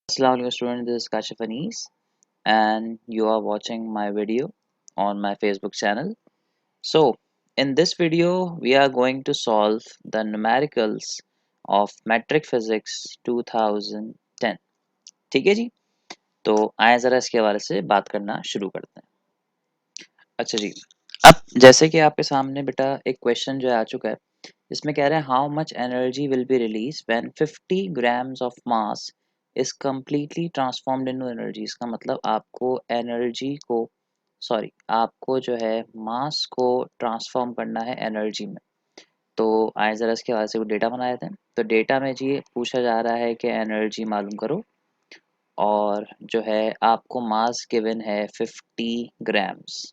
Assalamualaikum students, this is Kashif Anis and you are watching my video on my Facebook channel. So in this video we are going to solve the numericals of metric physics 2010. ठीक है जी, तो आए ज़रा इसके हवाले से बात करना शुरू करते हैं। अच्छा जी, अब जैसे कि आपके सामने बेटा एक क्वेश्चन जो है आ चुका है, इसमें कह रहे हैं how much energy will be release when 50 grams of mass is completely transformed into energy. इसका मतलब आपको एनर्जी को आपको जो है मास को ट्रांसफॉर्म करना है एनर्जी में। तो आए ज़रा इसके हवाले से वो डेटा बनाए थे। तो डेटा में जी पूछा जा रहा है कि एनर्जी मालूम करो और जो है आपको मास गिवन है 50 ग्राम्स।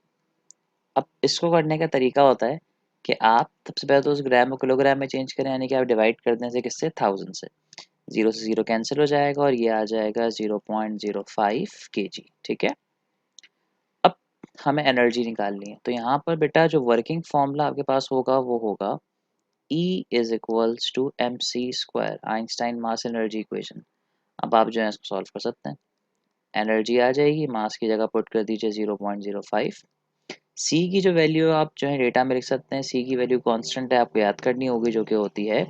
अब इसको करने का तरीका होता है कि आप सबसे पहले तो उस ग्राम को किलोग्राम में चेंज करें, यानी कि आप डिवाइड कर दें से किससे, 1000 से। 0 से 0 कैंसिल हो जाएगा और ये आ जाएगा 0.05 kg। ठीक है, अब हमें एनर्जी निकालनी है। तो यहाँ पर बेटा जो वर्किंग फॉर्मूला आपके पास होगा वो होगा E is equals to M C square, Einstein mass energy equation. अब आप जो है इसको सॉल्व कर सकते हैं। एनर्जी आ जाएगी, मास की जगह पुट कर दीजिए 0.05। सी की जो वैल्यू आप जो है डेटा में लिख सकते हैं। सी की वैल्यू कांस्टेंट है, आपको याद करनी होगी, जो कि होती है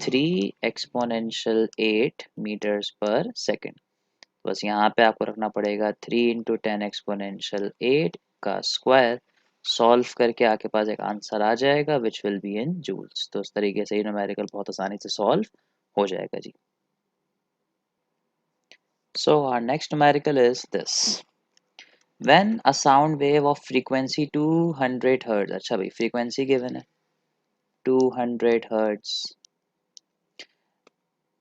3 एक्सपोनेंशियल 8 मीटर्स पर सेकेंड। बस यहाँ पे आपको रखना पड़ेगा 3 इंटू 10 एक्सपोनेंशियल 8 का स्क्वायर। सॉल्व करके आपके पास एक आंसर आ जाएगा which will be in joules. तो इस तरीके से ये न्यूमेरिकल बहुत आसानी से सॉल्व हो जाएगा जी। So our next numerical is this, when a sound wave of frequency 200 hertz, अच्छा भाई frequency given है 200 hertz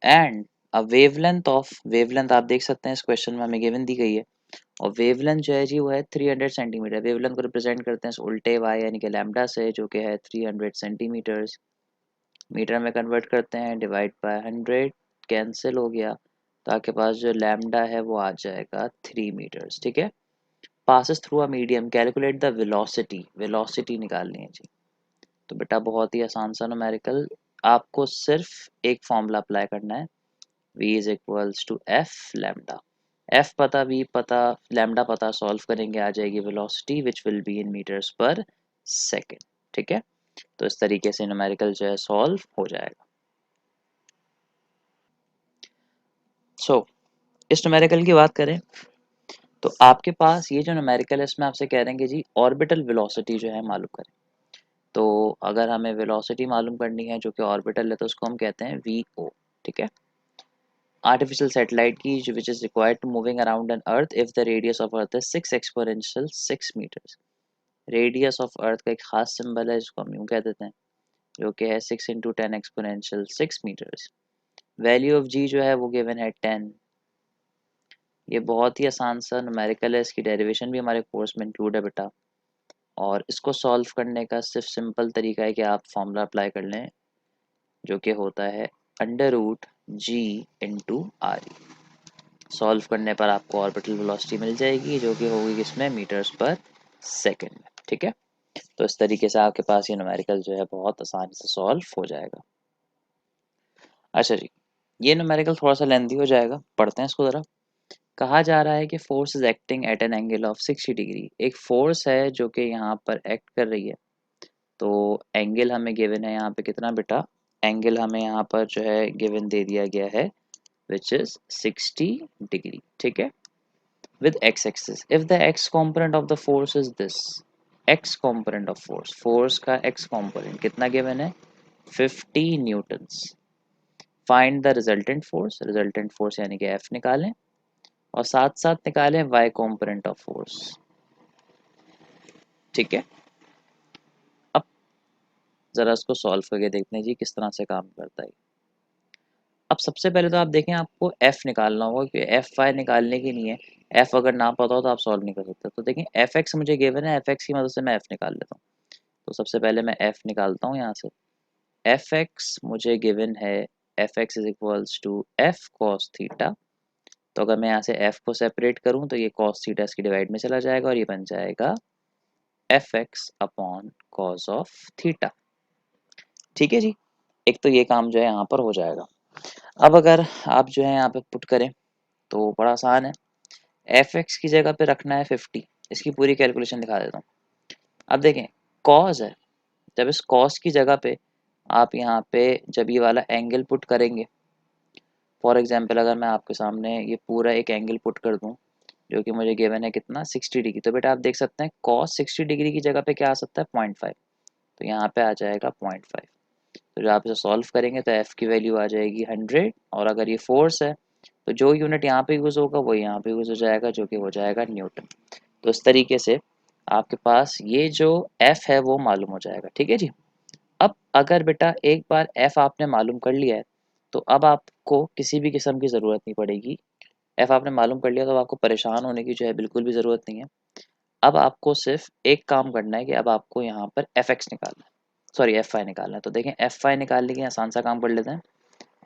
and a wavelength of, wavelength आप देख सकते हैं इस क्वेश्चन में हमें गिवन दी गई है, और वेवलेंथ जो है जी वो है 300 सेंटीमीटर। वेवलेंथ को रिप्रेजेंट करते हैं उल्टे y यानी कि लैम्डा से, जो कि है 300 सेंटीमीटर्स। मीटर में कन्वर्ट करते हैं, डिवाइड बाय 100, कैंसिल हो गया, तो आपके पास जो लैम्डा है वो आ जाएगा 3 मीटर्स। ठीक है, passes through a medium, calculate the velocity, velocity निकालनी है जी। तो बेटा बहुत ही आसान सा न्यूमेरिकल, आपको सिर्फ एक फॉर्मूला अप्लाई करना है, v is equals to F lambda. F पता, v पता, लैम्डा पता, सॉल्व करेंगे आ जाएगी velocity which will be in metres पर सेकेंड। ठीक है, तो इस तरीके से न्यूमेरिकल जो है सॉल्व हो जाएगा। इस न्यूमेरिकल की बात करें तो आपके पास ये जो न्यूमेरिकल है इसमें आपसे कह रहे हैं कि जी ऑर्बिटल वेलोसिटी जो है मालूम करें। तो अगर हमें वेलोसिटी मालूम करनी है जो कि ऑर्बिटल है, तो उसको हम कहते हैं वी ओ। ठीक है, आर्टिफिशियल सैटेलाइट की जो which is required to moving around an earth if the radius of earth is 6 exponential 6 metres. Radius of earth का एक खास सिंबल है जिसको हम यूं कह देते हैं, जो कि है 6 into 10 exponential 6 metres. Value of g जो है वो गिवन है 10। ये बहुत ही आसान सा न्यूमेरिकल है, इसकी डेरिवेशन भी हमारे कोर्स में इंक्लूड है बेटा, और इसको सॉल्व करने का सिर्फ सिंपल तरीका है कि आप फॉर्मूला अप्लाई कर लें, जो कि होता है अंडर रूट जी इंटू आर ई। सॉल्व करने पर आपको ऑर्बिटल वेलोसिटी मिल जाएगी, जो कि होगी किसमें, मीटर्स पर सेकेंड में। ठीक है, तो इस तरीके से आपके पास ये न्यूमेरिकल जो है बहुत आसानी से सॉल्व हो जाएगा। अच्छा जी, ये न्यूमेरिकल थोड़ा सा लेंथी हो जाएगा, पढ़ते हैं इसको ज़रा। कहा जा रहा है कि force is acting at an angle of 60 degree. एक फोर्स है जो कि यहाँ पर एक्ट कर रही है। तो एंगल हमें गिवन है यहाँ पे कितना बेटा, एंगल हमें यहाँ पर जो है गिवन दे दिया गया है विच इज 60 डिग्री। ठीक है, with x axis, if the x component of the force is this, x component of force, force का x component कितना given है, 50 Newton's. Find the resultant force, resultant force यानी कि F निकालें, और साथ साथ निकालें y component of force। ठीक है, अब जरा इसको सॉल्व करके देखते हैं जी किस तरह से काम करता है। अब सबसे पहले तो आप देखें, आपको f निकालना होगा, क्योंकि एफ वाई निकालने की नहीं है। f अगर ना पता हो तो आप सॉल्व नहीं कर सकते। तो देखें एफ एक्स मुझे गिवन है, एफ एक्स की मदद से मैं f निकाल लेता हूँ। तो सबसे पहले मैं f निकालता हूँ यहाँ से। एफ एक्स मुझे गिवन है, F X is equals to F cos theta. तो अगर मैं यहाँ से f को सेपरेट करूँ तो ये कॉस थीटा इसकी डिवाइड में चला जाएगा और ये बन जाएगा F x upon cos of theta. ठीक है जी, एक तो ये काम जो है यहाँ पर हो जाएगा। अब अगर आप जो है यहाँ पे पुट करें तो बड़ा आसान है, एफ एक्स की जगह पे रखना है 50। इसकी पूरी कैलकुलेशन दिखा देता हूँ। अब देखें, कॉस है, जब इस कॉस की जगह पे आप यहाँ पे जब ये वाला एंगल पुट करेंगे, फॉर एग्जांपल अगर मैं आपके सामने ये पूरा एक एंगल पुट कर दूँ जो कि मुझे गिवन है कितना 60 डिग्री, तो बेटा आप देख सकते हैं कॉस 60 डिग्री की जगह पे क्या आ सकता है 0.5, तो यहाँ पे आ जाएगा 0.5। तो जब आप इसे सॉल्व करेंगे तो एफ़ की वैल्यू आ जाएगी 100, और अगर ये फोर्स है तो जो यूनिट यहाँ पे यूज़ होगा वो यहाँ पे यूज़ हो जाएगा, जो कि हो जाएगा न्यूटन। तो इस तरीके से आपके पास ये जो एफ़ है वो मालूम हो जाएगा। ठीक है जी। अब अगर बेटा एक बार एफ़ आपने मालूम कर लिया है तो अब आपको किसी भी किस्म की ज़रूरत नहीं पड़ेगी। एफ़ आपने मालूम कर लिया तो अब आपको परेशान होने की जो है बिल्कुल भी ज़रूरत नहीं है। अब आपको सिर्फ एक काम करना है कि अब आपको यहाँ पर एफ एक्स निकालना है, सॉरी एफ वाई निकालना है। तो देखें एफ वाई निकालने के आसान सा काम कर लेते हैं।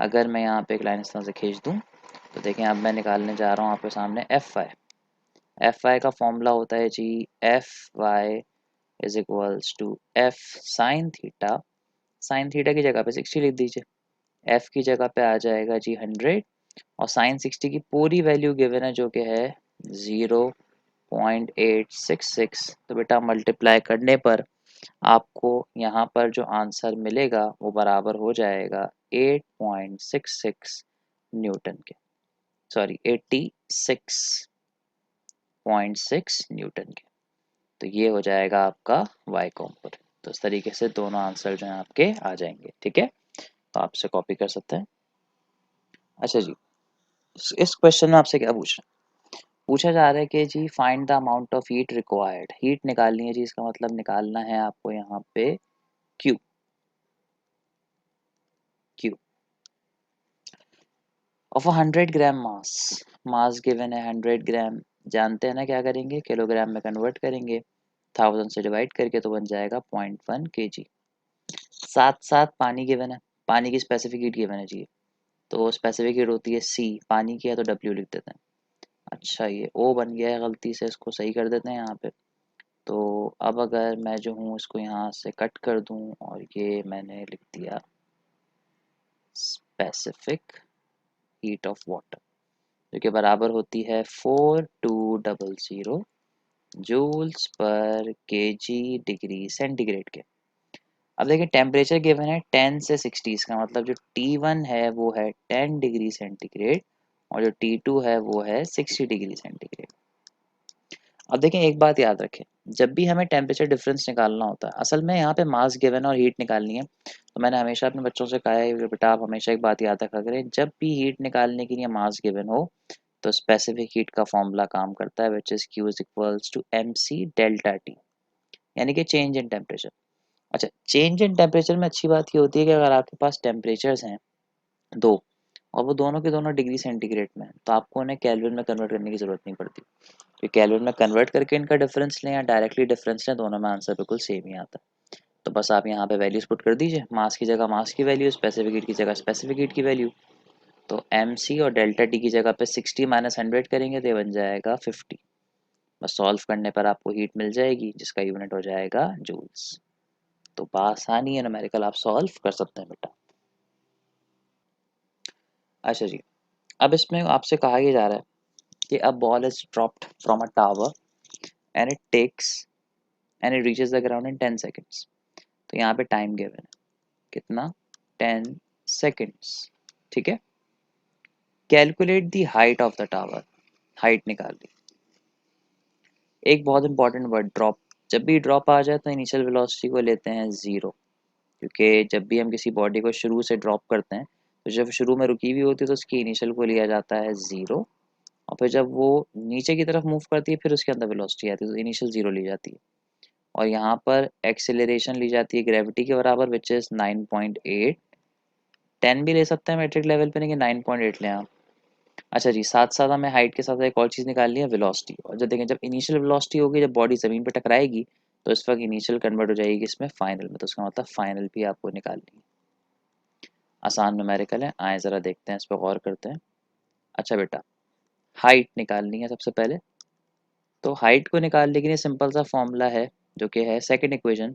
अगर मैं यहाँ पे एक लाइन इस तरह से खींच दूँ तो देखें अब मैं निकालने जा रहा हूँ आपके सामने एफ वाई। एफ वाई का फॉर्मूला होता है जी F Y is equals to F sine theta. Sine theta की जगह पे 60 लिख दीजिए, एफ की जगह पे आ जाएगा जी 100, और साइन 60 की पूरी वैल्यू गिवन है जो कि है 0.866। तो बेटा मल्टीप्लाई करने पर आपको यहाँ पर जो आंसर मिलेगा वो बराबर हो जाएगा 8.66 न्यूटन के, सॉरी 86.6 न्यूटन के। तो ये हो जाएगा आपका वाई कॉम्पोनेंट। तो इस तरीके से दोनों आंसर जो हैं आपके आ जाएंगे। ठीक है, तो आप इसे कॉपी कर सकते हैं। अच्छा जी, इस क्वेश्चन में आपसे क्या पूछा जा रहा है कि जी find the amount of heat required. Heat निकालनी है जी, इसका मतलब निकालना है आपको यहाँ पे Q. Q of 100 gram mass, mass given है 100 ग्राम, जानते हैं ना क्या करेंगे, किलोग्राम में कन्वर्ट करेंगे, 1000 से डिवाइड करके तो बन जाएगा 0.1 kg। साथ साथ पानी गिवन है, पानी की स्पेसिफिक हीट गिवन है जी, तो स्पेसिफिक हीट होती है सी, पानी की है तो डब्ल्यू लिख देते हैं। अच्छा ये ओ बन गया है गलती से, इसको सही कर देते हैं यहाँ पे। तो अब अगर मैं जो हूँ इसको यहाँ से कट कर दूँ और ये मैंने लिख दिया स्पेसिफिक हीट ऑफ वाटर, जो कि बराबर होती है 4200 joules per KG degree centigrade के। अब देखिए टेम्परेचर गिवन है 10 से 60, इसका मतलब जो T1 है वो है 10 डिग्री सेंटीग्रेड और जो T2 है वो है 60 डिग्री सेंटीग्रेड। अब देखें एक बात याद रखें, जब भी हमें टेम्परेचर डिफरेंस निकालना होता है, असल में यहाँ पे मास गिवन है और हीट निकालनी है, तो मैंने हमेशा अपने बच्चों से कहा है कि बेटा आप हमेशा एक बात याद रखा करें, जब भी हीट निकालने के लिए मास गिवन हो तो स्पेसिफिक हीट का फॉर्मूला काम करता है, which is Q is equals to M C delta T, यानी कि चेंज इन टेम्परेचर। अच्छा, चेंज इन टेम्परेचर में अच्छी बात ये होती है कि अगर आपके पास टेम्परेचर्स हैं दो और वो दोनों के दोनों डिग्री सेंटीग्रेड में हैं, तो आपको उन्हें केल्विन में कन्वर्ट करने की ज़रूरत नहीं पड़ती, क्योंकि केल्विन में कन्वर्ट करके इनका डिफरेंस लें या डायरेक्टली डिफरेंस लें, दोनों में आंसर बिल्कुल सेम ही आता है। तो बस आप यहाँ पे वैल्यूज पुट कर दीजिए, मास की जगह मास की वैल्यू, स्पेसिफिक हीट की जगह स्पेसिफिक हीट की वैल्यू। तो एम सी और डेल्टा टी की जगह पे 60 माइनस 100 करेंगे तो ये बन जाएगा 50। बस सॉल्व करने पर आपको हीट मिल जाएगी जिसका यूनिट हो जाएगा जूल्स। तो बआसानी है न्यूमेरिकल आप सॉल्व कर सकते हैं बेटा। अच्छा जी, अब इसमें आपसे कहा यह जा रहा है कि a ball is dropped from a tower and it reaches the ground in 10 seconds. तो यहाँ पे टाइम गिवन है कितना, 10 सेकेंड्स। ठीक है, calculate the height of the tower, height निकाल दी। एक बहुत इंपॉर्टेंट वर्ड ड्रॉप, जब भी ड्रॉप आ जाए तो इनिशियल वेलोसिटी को लेते हैं ज़ीरो, क्योंकि जब भी हम किसी बॉडी को शुरू से ड्रॉप करते हैं तो जब शुरू में रुकी हुई होती है तो उसकी इनिशियल को लिया जाता है ज़ीरो, और फिर जब वो नीचे की तरफ मूव करती है फिर उसके अंदर वेलोसिटी आती है तो इनिशियल ज़ीरो ली जाती है। और यहाँ पर एक्सेलरेशन ली जाती है ग्रेविटी के बराबर, विच इज़ 9.8। 10 भी ले सकते हैं मेट्रिक लेवल पे, लेकिन 9.8 लें आप। अच्छा जी, साथ साथ हमें हाइट के साथ एक और चीज़ निकालनी है, वेलोसिटी। और जब देखें जब इनिशियल वेलोसिटी होगी, जब बॉडी ज़मीन पर टकराएगी तो इस वक्त इनिशियल कन्वर्ट हो जाएगी इसमें फाइनल में, तो उसका मतलब फाइनल भी आपको निकालनी है। आसान न्यूमेरिकल है, आए ज़रा देखते हैं, इस पर गौर करते हैं। अच्छा बेटा, हाइट निकालनी है सबसे पहले, तो हाइट को निकालने के लिए सिंपल सा फॉर्मूला है जो कि है second equation,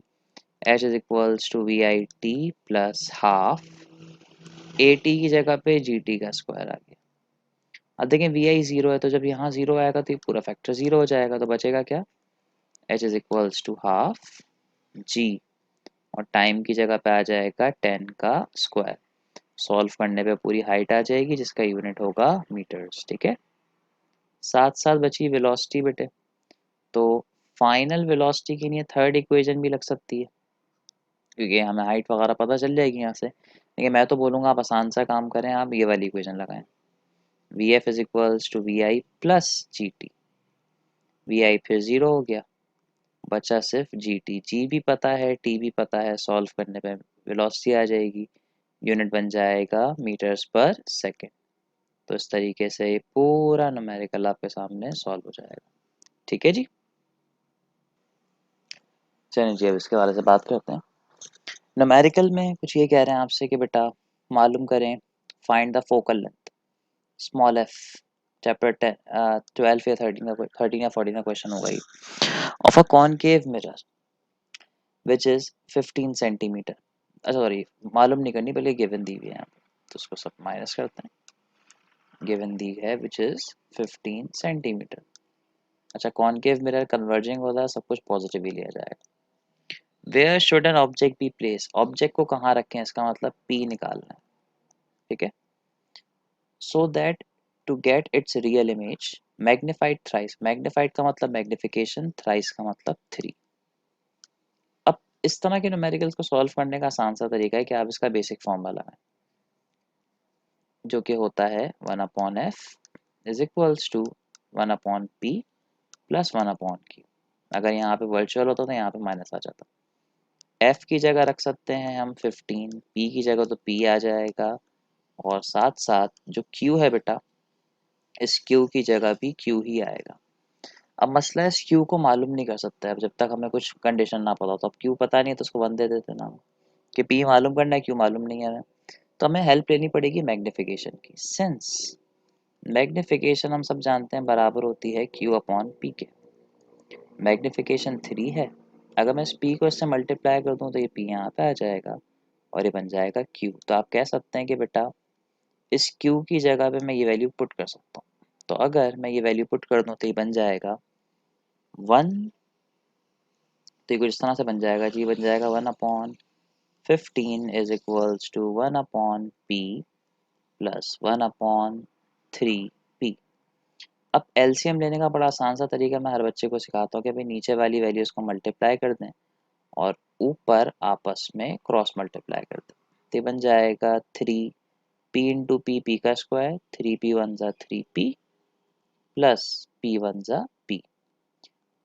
H is equals to V I T plus half A T की जगह पे जी टी का स्क्वायर आ गया। अब देखें वी आई ज़ीरो है, तो जब यहाँ ज़ीरो आएगा तो ये पूरा फैक्टर ज़ीरो हो जाएगा, तो बचेगा क्या, H is equals to half g, और टाइम की जगह पे आ जाएगा 10 का स्क्वायर। सॉल्व करने पे पूरी हाइट आ जाएगी जिसका यूनिट होगा मीटर्स। ठीक है, साथ साथ बची वेलोसिटी बेटे, तो फाइनल वेलोसिटी के लिए थर्ड इक्वेशन भी लग सकती है, क्योंकि हमें हाइट वगैरह पता चल जाएगी यहाँ से। लेकिन मैं तो बोलूँगा आप आसान सा काम करें, आप ये वाली इक्वेशन लगाएं, V F is equals to V I plus G T. V I फिर ज़ीरो हो गया, बचा सिर्फ जी टी। जी भी पता है, टी भी पता है, सॉल्व करने पे वेलोसिटी आ जाएगी, यूनिट बन जाएगा मीटर्स पर सेकेंड। तो इस तरीके से ये पूरा न्यूमेरिकल आपके सामने सॉल्व हो जाएगा। ठीक है जी, चलिए जी अब इसके बारे से बात करते हैं। न्यूमेरिकल में कुछ ये कह रहे हैं आपसे कि बेटा मालूम करें, find the focal length small F, chapter 12 या 13 या 14 का क्वेश्चन होगा ये, of a concave mirror which is 15 centimetre. Sorry, मालूम नहीं करनी, पहले गिवन दी हुई है यहाँ पे, तो उसको सब माइनस करते हैं। गिवन दी है विच इज 15 सेंटीमीटर। अच्छा, कॉनकेव मिरर कन्वर्जिंग होता है, सब कुछ पॉजिटिव ही लिया जाएगा। Where should an object be place, object को कहाँ रखें, इसका मतलब पी निकालना है। ठीक है, so that to get its real image magnified thrice, magnified का मतलब मैग्निफिकेशन, थ्राइस का मतलब 3। अब इस तरह के न्यूमेरिकल्स को सॉल्व करने का आसान सा तरीका है कि आप इसका बेसिक फॉर्मूला लगाएं, जो कि होता है 1/f is equals to 1/p plus 1/q। अगर यहाँ पे वर्चुअल होता तो यहाँ पे माइनस आ जाता। f की जगह रख सकते हैं हम 15, p की जगह तो p आ जाएगा, और साथ साथ जो q है बेटा, इस q की जगह भी q ही आएगा। अब मसला है इस q को मालूम नहीं कर सकते, अब जब तक हमें कुछ कंडीशन ना पता हो, तो अब q पता नहीं है तो उसको वन दे देते ना, कि p मालूम करना है, q मालूम नहीं है हमें, तो हमें हेल्प लेनी पड़ेगी मैग्निफिकेशन की। सिंस मैग्निफिकेशन हम सब जानते हैं बराबर होती है q/p के, मैग्निफिकेशन 3 है, अगर मैं इस p को इससे मल्टीप्लाई कर दूं तो ये p यहाँ पे आ जाएगा और ये बन जाएगा q। तो आप कह सकते हैं कि बेटा इस q की जगह पे मैं ये वैल्यू पुट कर सकता हूँ, तो अगर मैं ये वैल्यू पुट कर दूं तो ये बन जाएगा 1, तो ये कुछ इस तरह से बन जाएगा जी, बन जाएगा 1/15 is equals to 1/p plus 1/3p। अब एलसीएम लेने का बड़ा आसान सा तरीका मैं हर बच्चे को सिखाता हूँ कि भाई नीचे वाली वैल्यूज को मल्टीप्लाई कर दें और ऊपर आपस में क्रॉस मल्टीप्लाई कर दें, तो ये बन जाएगा 3p इंटू पी, पी का स्क्वायर, 3p1 ज़ा 3p प्लस p1 ज़ा p।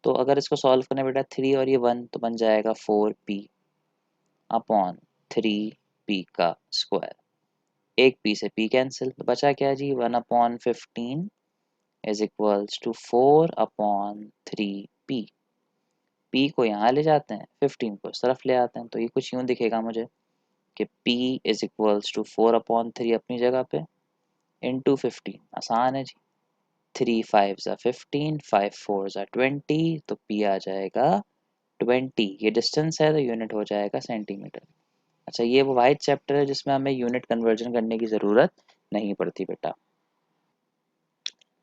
तो अगर इसको सॉल्व करने बेटा 3 और ये 1 तो बन जाएगा 4p अपॉन 3p का स्क्वायर, एक p से p कैंसिल, तो बचा क्या जी 1/15 is equals to 4/3p। p को यहाँ ले जाते हैं, 15 को इस तरफ ले आते हैं, तो ये कुछ यूँ दिखेगा मुझे कि p इज इक्वल्स टू 4/3 अपनी जगह पे इंटू 15, आसान है जी, 3 5 ज़ा 15, 5 4 ज़ा 20, तो p आ जाएगा 20। ये डिस्टेंस है तो यूनिट हो जाएगा सेंटीमीटर। अच्छा, ये वो वाइट चैप्टर है जिसमें हमें यूनिट कन्वर्जन करने की ज़रूरत नहीं पड़ती बेटा।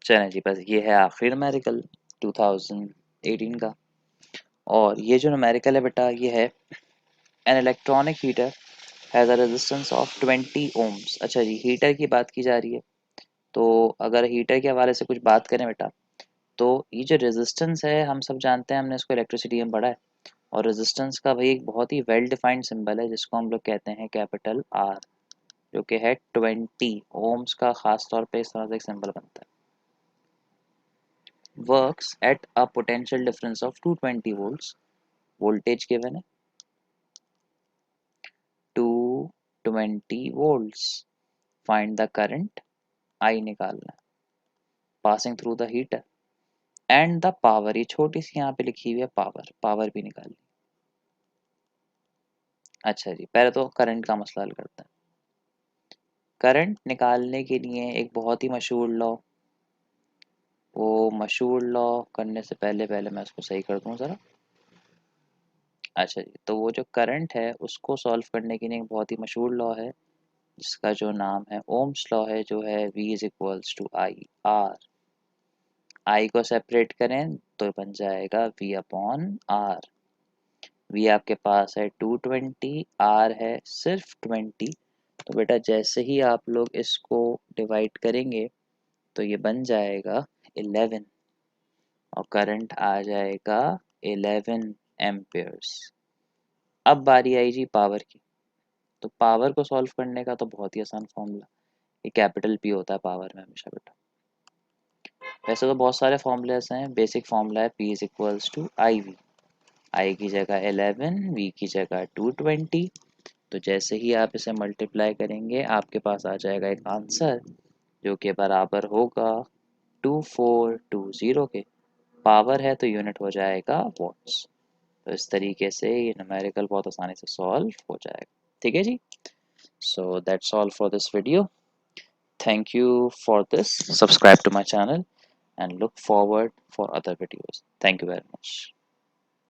चलें जी, बस ये है आखिरी न्यूमेरिकल 2018 का, और ये जो न्यूमेरिकल है बेटा ये है an electronic heater has a resistance of 20 ohms. अच्छा जी, हीटर की बात की जा रही है, तो अगर हीटर के हवाले से कुछ बात करें बेटा, तो ये जो रेजिस्टेंस है हम सब जानते हैं, हमने इसको इलेक्ट्रिसिटी में पढ़ा है, और रेजिस्टेंस का भाई एक बहुत ही वेल डिफाइंड सिंबल है जिसको हम लोग कहते हैं कैपिटल आर, जो कि है 20 ओम्स का, खास तौर पे इस तरह से एक सिंबल बनता है। Works at a potential difference of 220 volts, voltage given है 220 वोल्ट्स, फाइंड द करंट, आई निकालना है, passing through the heater, and the power, ये छोटी सी यहाँ पे लिखी हुई है पावर, पावर भी निकालनी। अच्छा जी, पहले तो करंट का मसला हल करते हैं। करंट निकालने के लिए एक बहुत ही मशहूर लॉ, वो मशहूर लॉ करने से पहले पहले मैं उसको सही कर दूं ज़रा। अच्छा जी, तो वो जो करंट है उसको सॉल्व करने के लिए एक बहुत ही मशहूर लॉ है, जिसका जो नाम है ओम्स लॉ है जो है V is equals to I R. I को सेपरेट करें तो बन जाएगा V अपॉन आर। V आपके पास है 220, आर है सिर्फ 20। तो बेटा जैसे ही आप लोग इसको डिवाइड करेंगे तो ये बन जाएगा 11 और करंट आ जाएगा 11 एम्पियर्स। अब बारी आई जी पावर की। तो पावर को सॉल्व करने का तो बहुत ही आसान फॉर्मूला, ये कैपिटल पी होता है पावर में हमेशा बेटा। वैसे तो बहुत सारे फॉर्मूलेस हैं, बेसिक फॉर्मूला है P is equals to I V. I की जगह 11, वी की जगह 220। तो जैसे ही आप इसे मल्टीप्लाई करेंगे आपके पास आ जाएगा एक आंसर जो कि बराबर होगा 2420 के। पावर है तो यूनिट हो जाएगा वॉट्स। तो इस तरीके से ये न्यूमेरिकल बहुत आसानी से सॉल्व हो जाएगा। ठीक है जी। So that's all for this video. Thank you for this. Subscribe to my channel and look forward for other videos. Thank you very much.